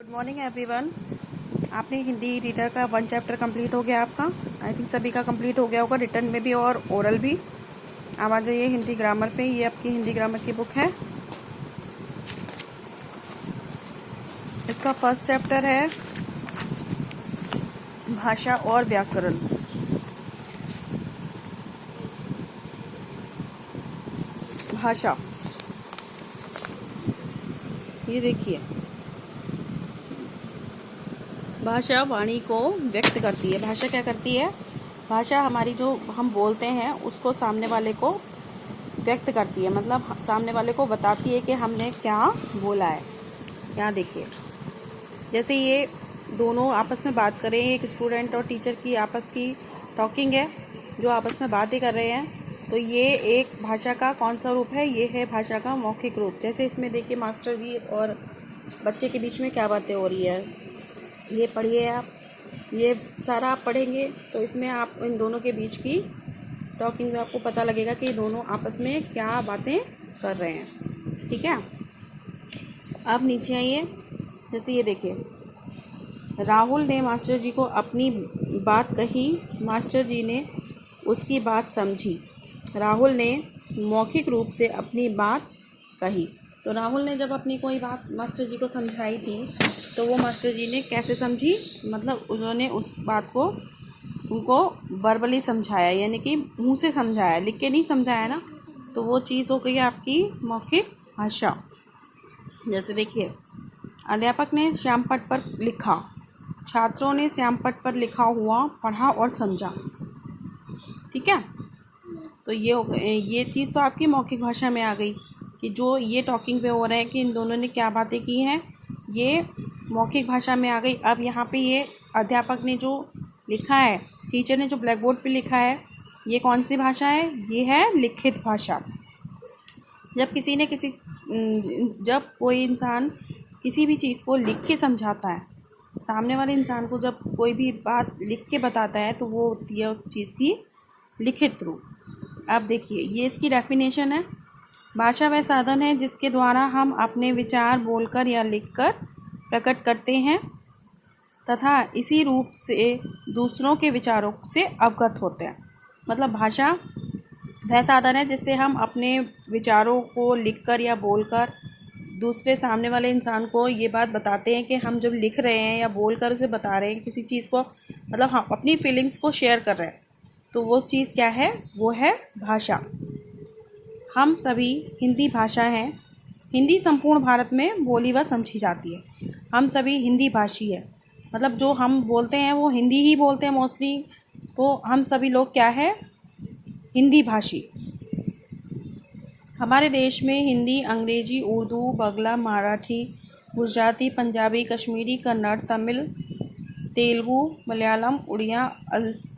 Good morning everyone. आपने Hindi reader का 1 chapter complete हो गया आपका। आई थिंक सभी का कंप्लीट हो गया होगा, रिटन में भी और ओरल भी। अब आ जाइए हिंदी ग्रामर पे। ये आपकी हिंदी ग्रामर की बुक है। इसका फर्स्ट चैप्टर है भाषा और व्याकरण। भाषा, ये देखिए, भाषा वाणी को व्यक्त करती है। भाषा क्या करती है? भाषा हमारी जो हम बोलते हैं उसको सामने वाले को व्यक्त करती है, मतलब सामने वाले को बताती है कि हमने क्या बोला है। यहाँ देखिए, जैसे ये दोनों आपस में बात कर रहे हैं, एक स्टूडेंट और टीचर की आपस की टॉकिंग है, जो आपस में बातें कर रहे हैं। तो ये एक भाषा का कौन सा रूप है? ये है भाषा का मौखिक रूप। जैसे इसमें देखिए, मास्टर जी और बच्चे के बीच में क्या बातें हो रही है, ये पढ़िए आप। ये सारा आप पढ़ेंगे तो इसमें आप इन दोनों के बीच की टॉकिंग में आपको पता लगेगा कि दोनों आपस में क्या बातें कर रहे हैं। ठीक है, अब नीचे आइए। जैसे ये देखिए, राहुल ने मास्टर जी को अपनी बात कही, मास्टर जी ने उसकी बात समझी। राहुल ने मौखिक रूप से अपनी बात कही। तो राहुल ने जब अपनी कोई बात मास्टर जी को समझाई थी, तो वो मास्टर जी ने कैसे समझी? मतलब उन्होंने उस बात को उनको वर्बली समझाया, यानी कि मुंह से समझाया, लिख के नहीं समझाया ना। तो वो चीज़ हो गई आपकी मौखिक भाषा। जैसे देखिए, अध्यापक ने श्यामपट्ट पर लिखा, छात्रों ने श्यामपट्ट पर लिखा हुआ पढ़ा और समझा। ठीक है, तो ये चीज़ तो आपकी मौखिक भाषा में आ गई कि जो ये टॉकिंग पे हो रहा है कि इन दोनों ने क्या बातें की हैं, ये मौखिक भाषा में आ गई। अब यहाँ पे ये अध्यापक ने जो लिखा है, टीचर ने जो ब्लैक बोर्ड पे लिखा है, ये कौन सी भाषा है? ये है लिखित भाषा। जब कोई इंसान किसी भी चीज़ को लिख के समझाता है, सामने वाले इंसान को जब कोई भी बात लिख के बताता है, तो वो होती है उस चीज़ की लिखित रूप। अब देखिए, ये इसकी डेफिनेशन है। भाषा वह साधन है जिसके द्वारा हम अपने विचार बोलकर या लिखकर प्रकट करते हैं तथा इसी रूप से दूसरों के विचारों से अवगत होते हैं। मतलब भाषा वह साधन है जिससे हम अपने विचारों को लिखकर या बोलकर दूसरे सामने वाले इंसान को ये बात बताते हैं कि हम जब लिख रहे हैं या बोलकर उसे बता रहे हैं किसी चीज़ को, मतलब हम अपनी फीलिंग्स को शेयर कर रहे हैं, तो वो चीज़ क्या है? वो है भाषा। हम सभी हिंदी भाषा हैं। हिंदी संपूर्ण भारत में बोली व समझी जाती है। हम सभी हिंदी भाषी है, मतलब जो हम बोलते हैं वो हिंदी ही बोलते हैं मोस्टली। तो हम सभी लोग क्या है? हिंदी भाषी। हमारे देश में हिंदी, अंग्रेजी, उर्दू, बंगला, मराठी, गुजराती, पंजाबी, कश्मीरी, कन्नड़, तमिल, तेलुगु, मलयालम, उड़िया,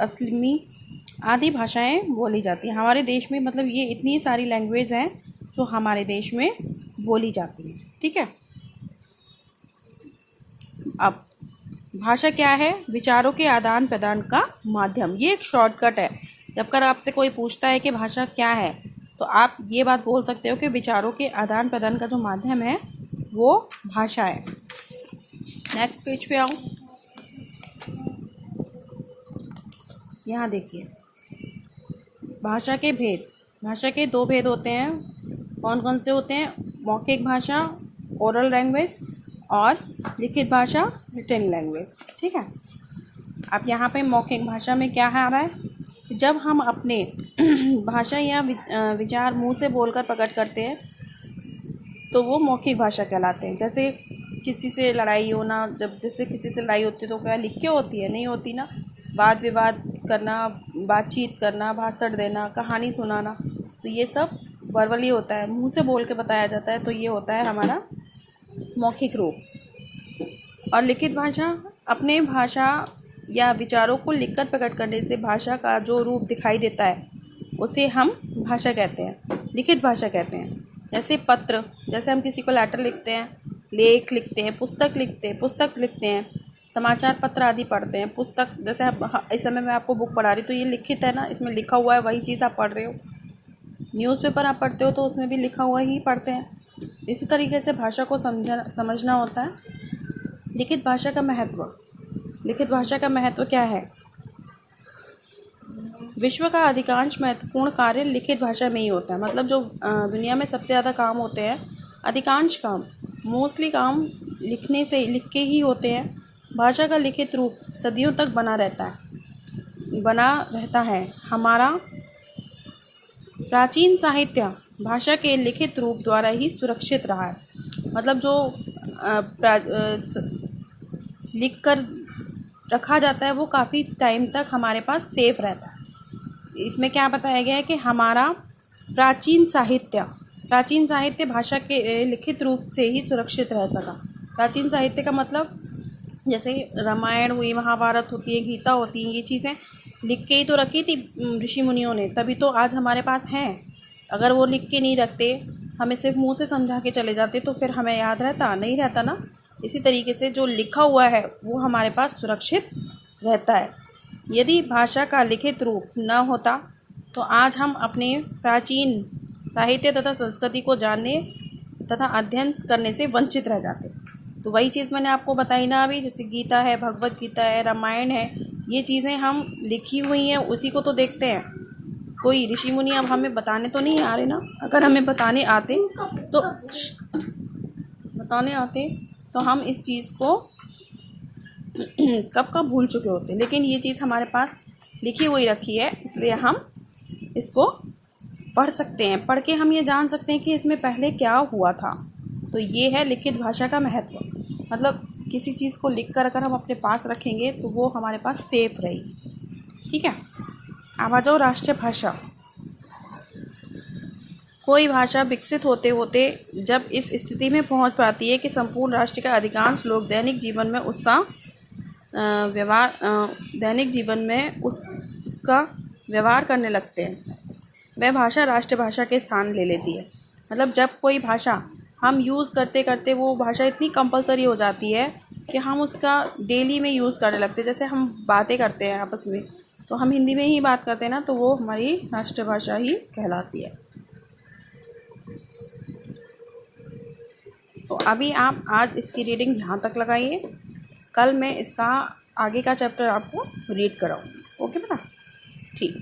असमी आदि भाषाएं बोली जाती हैं हमारे देश में। मतलब ये इतनी सारी लैंग्वेज हैं जो हमारे देश में बोली जाती हैं। ठीक है, अब भाषा क्या है? विचारों के आदान प्रदान का माध्यम। ये एक शॉर्टकट है। जब कर आपसे कोई पूछता है कि भाषा क्या है, तो आप ये बात बोल सकते हो कि विचारों के आदान प्रदान का जो माध्यम है वो भाषा है। नेक्स्ट पेज पे आओ। यहाँ देखिए, भाषा के भेद। भाषा के 2 भेद होते हैं। कौन कौन से होते हैं? मौखिक भाषा, ओरल लैंग्वेज, और लिखित भाषा, रिटन लैंग्वेज। ठीक है, अब यहाँ पे मौखिक भाषा में क्या आ रहा है? जब हम अपने भाषा या विचार मुंह से बोलकर प्रकट करते हैं तो वो मौखिक भाषा कहलाते हैं। जैसे किसी से लड़ाई होना, जैसे किसी से लड़ाई होती है तो क्या लिख के होती है? नहीं होती ना। वाद विवाद करना, बातचीत करना, भाषण देना, कहानी सुनाना, तो ये सब वर्बली होता है, मुंह से बोल के बताया जाता है। तो ये होता है हमारा मौखिक रूप। और लिखित भाषा, अपने भाषा या विचारों को लिखकर प्रकट करने से भाषा का जो रूप दिखाई देता है उसे हम भाषा कहते हैं, लिखित भाषा कहते हैं। जैसे पत्र, जैसे हम किसी को लेटर लिखते हैं, लेख लिखते हैं, पुस्तक लिखते हैं, समाचार पत्र आदि पढ़ते हैं। पुस्तक, जैसे इस समय मैं आपको बुक पढ़ा रही, तो ये लिखित है ना, इसमें लिखा हुआ है, वही चीज़ आप पढ़ रहे हो। न्यूज़पेपर आप पढ़ते हो तो उसमें भी लिखा हुआ ही पढ़ते हैं। इसी तरीके से भाषा को समझना होता है। लिखित भाषा का महत्व। लिखित भाषा का महत्व क्या है? विश्व का अधिकांश महत्वपूर्ण कार्य लिखित भाषा में ही होता है। मतलब जो दुनिया में सबसे ज़्यादा काम होते हैं, अधिकांश काम, मोस्टली काम लिख के ही होते हैं। भाषा का लिखित रूप सदियों तक बना रहता है। हमारा प्राचीन साहित्य भाषा के लिखित रूप द्वारा ही सुरक्षित रहा है। मतलब जो लिख कर रखा जाता है वो काफ़ी टाइम तक हमारे पास सेफ रहता है। इसमें क्या बताया गया है कि हमारा प्राचीन साहित्य भाषा के लिखित रूप से ही सुरक्षित रह सका। प्राचीन साहित्य का मतलब जैसे रामायण हुई, महाभारत होती है, गीता होती है, ये चीज़ें लिख के ही तो रखी थी ऋषि मुनियों ने, तभी तो आज हमारे पास हैं। अगर वो लिख के नहीं रखते, हमें सिर्फ मुंह से समझा के चले जाते, तो फिर हमें याद नहीं रहता ना। इसी तरीके से जो लिखा हुआ है वो हमारे पास सुरक्षित रहता है। यदि भाषा का लिखित रूप न होता तो आज हम अपने प्राचीन साहित्य तथा संस्कृति को जानने तथा अध्ययन करने से वंचित रह जाते। तो वही चीज़ मैंने आपको बताई ना अभी, जैसे गीता है, भगवत गीता है, रामायण है, ये चीज़ें हम लिखी हुई हैं, उसी को तो देखते हैं। कोई ऋषि मुनि अब हमें बताने तो नहीं आ रहे ना। अगर हमें बताने आते तो हम इस चीज़ को कब भूल चुके होते। लेकिन ये चीज़ हमारे पास लिखी हुई रखी है, इसलिए हम इसको पढ़ सकते हैं। पढ़ के हम ये जान सकते हैं कि इसमें पहले क्या हुआ था। तो ये है लिखित भाषा का महत्व। मतलब किसी चीज़ को लिख कर अगर हम अपने पास रखेंगे तो वो हमारे पास सेफ रहेगी। ठीक है। अब आ जाओ राष्ट्रीय भाषा। कोई भाषा विकसित होते होते जब इस स्थिति में पहुंच पाती है कि संपूर्ण राष्ट्र का अधिकांश लोग दैनिक जीवन में उसका व्यवहार करने लगते हैं, वह भाषा राष्ट्रीय भाषा के स्थान ले लेती है। मतलब जब कोई भाषा हम यूज़ करते करते वो भाषा इतनी कंपलसरी हो जाती है कि हम उसका डेली में यूज़ करने लगते हैं। जैसे हम बातें करते हैं आपस में, तो हम हिंदी में ही बात करते हैं ना, तो वो हमारी राष्ट्रीय भाषा ही कहलाती है। तो अभी आप आज इसकी रीडिंग यहाँ तक लगाइए। कल मैं इसका आगे का चैप्टर आपको रीड कराऊँगी। ओके बेटा, ठीक।